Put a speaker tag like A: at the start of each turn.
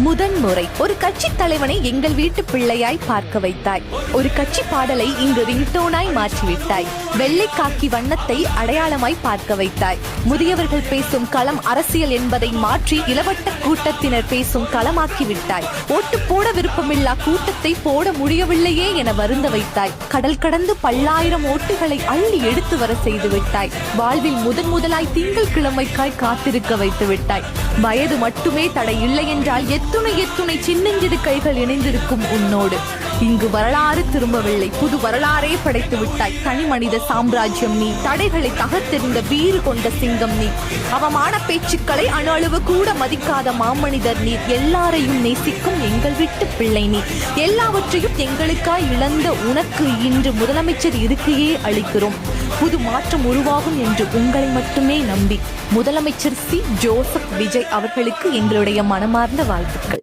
A: முதன்முறை ஒரு கட்சி தலைவனை எங்கள் வீட்டு பிள்ளையாய் பார்க்க வைத்தாய். ஒரு கட்சி பாடலை இங்கு ரிங்டோனாய் மாற்றிவிட்டாய். வெள்ளை காக்கி வண்ணத்தை அடையாளமாய் பார்க்க வைத்தாய். முதியவர்கள் பேசும் களம் அரசியல் என்பதை மாற்றி இளவட்ட கூட்டத்தினர் பேசும் களமாக்கி விட்டாய். ஓட்டு போட விருப்பமில்லா கூட்டத்தை போட முடியவில்லையே என வருந்த வைத்தாய். கடல் கடந்து பல்லாயிரம் ஓட்டுகளை அள்ளி எடுத்து வர செய்து விட்டாய். வாழ்வில் முதலாய் திங்கள் கிழமைக்காய் காத்திருக்க வைத்து விட்டாய். வயது மட்டுமே தடை இல்லை என்றால் எத்துணை சின்னஞ்சிறு கைகள் இணைந்திருக்கும் உன்னோடு. இங்கு வரலாறு திரும்பவில்லை, புது வரலாறே படைத்து விட்டாய். தனி மனித சாம்ராஜ்யம் நீ, தடைகளை தகர்த்தெறிந்த வீறு கொண்ட சிங்கம் நீ, அவமான பேச்சுக்களை அணு அளவு கூட மதிக்காத மாமனிதர் நீர். எல்லாரையும் நேசிக்கும் எங்கள் வீட்டு பிள்ளை நீ. எல்லாவற்றையும் எங்களுக்காய் இழந்த உனக்கு இன்று முதலமைச்சர் இருக்கையே அளிக்கிறோம். புது மாற்றம் உருவாகும் என்று உங்களை மட்டுமே நம்பி முதலமைச்சர் சி. ஜோசப் விஜய் அவர்களுக்கு எங்களுடைய மனமார்ந்த வாழ்த்துக்கள்.